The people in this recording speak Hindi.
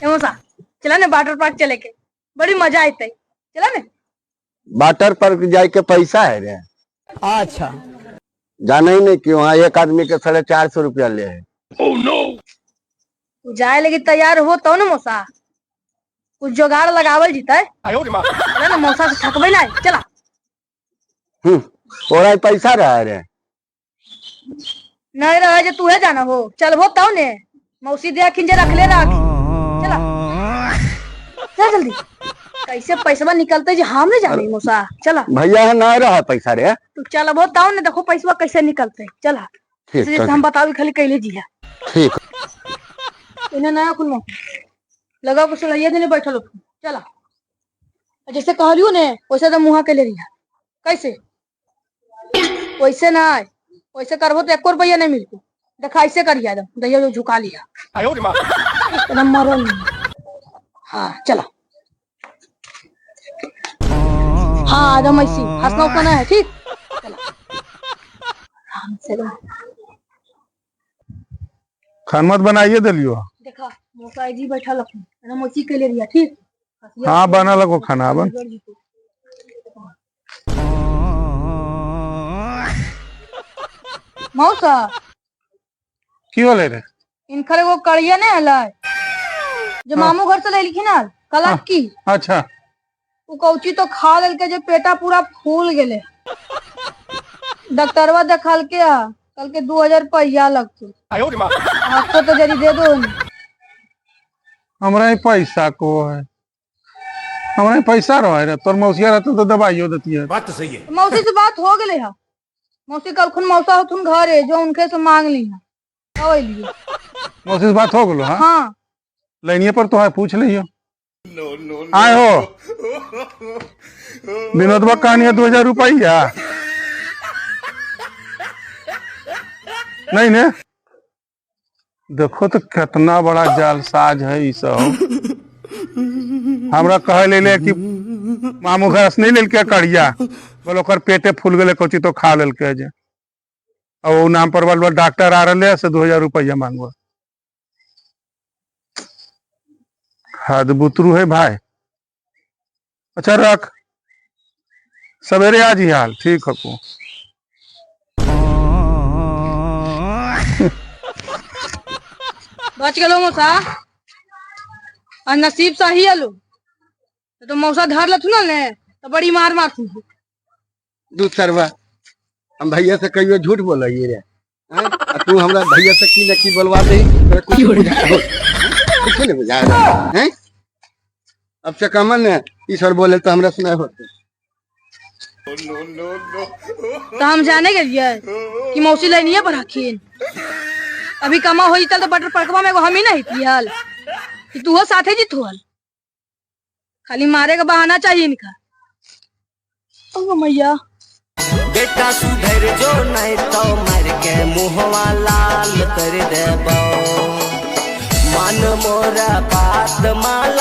मौसा चला ने वाटर पार्क चले के बड़ी मजा आते चला ने। वाटर पार्क जाए के पैसा है रे? अच्छा जाना ही नहीं कि वहाँ एक आदमी के 450 रुपया ले है। oh, no. जाए लगी तैयार हो तो ना मौसा कुछ जुगाड़ लगावल जीता है ना मौसा से थकबे ना चला। और पैसा रहा रे? नहीं रहा जो तू है जाना हो चल वो तो ने मौसी दे खिंजे रख ले रख चला चल जल्दी कैसे पैसा निकलते जी हम नहीं जाने मौसा चला। भैया है ना रहा पैसा रे? तू चल वो तो ने देखो पैसा कैसे निकलते चला हम बताओ खाली कैले जी है ठीक इन्हें नया खुल लगा कुछ लइया देने बैठल चला जैसे कहलियो ने वैसे तो मुहा के ले रही कैसे वैसे ना वैसे करबो तो 1 रुपया नहीं मिलती देखा ऐसे करिया दैया जो झुका लिया मरल। हाँ चला हाँ आदम ऐसी हंसना उठना है ठीक चला खान मत बनाइए दलियो देखा मौसा जी बैठा लखन मौसी के ले लिया ठीक। हाँ बना लगो खाना बन मौसा क्यों बोले रे? इनखर एगो कड़िया ने हला जो मामू घर से ले लिखी ना कला की। अच्छा वो कौची तो खा लेल के जो पेटा पूरा फूल गेले डॉक्टरवा देखल के कल के 2000 रुपया लगते आपको तो जरी दे दो हमरा ही पैसा को है हमरा ही पैसा रहा है तोर मौसिया रहता तो दवाइयो देती है। बात तो सही है। मौसी से बात हो गए है मौसी कल खुन मौसा होथुन घर है जो उनके से मांग ली है मौसी से बात हो गलो? हाँ लाइनिए पर तो है पूछ लियो आए हो विनोदवा कहानी है 2000 रुपया नहीं ने देखो तो कितना बड़ा जालसाज है ये सब। हमरा कहे ले कि मामू घर से नहीं लेल के कड़िया बोल ओकर पेटे फूल गए कोची तो खा लेल के जे और वो नाम पर वाल डॉक्टर आ रहे से 2000 रुपया मांगो। हद बुतरू है भाई। अच्छा रख सवेरे आज ही हाल ठीक है को बच गलो मौसा और नसीब सही आलो तो मौसा धर लथु ना ने तो बड़ी मार मारथु दूसरवा हम भैया से कहियो झूठ बोलिए रे तू हमरा भैया से की न की बोलवा दे कुछ नहीं बुझा हैं अब से कमन ने ईश्वर बोले तो हमरा सुना होते तो हम जाने गए कि मौसी लाइनिया पर रखीन अभी कमा हो तो बटर पड़कवा में हम ही नहीं पियल कि तू हो साथे जी थोल खाली मारे का बहाना चाहिए इनका। ओ मैया बेटा सुधर जो नहीं तो मर के मुहवा लाल कर देबो मन मोरा बात माल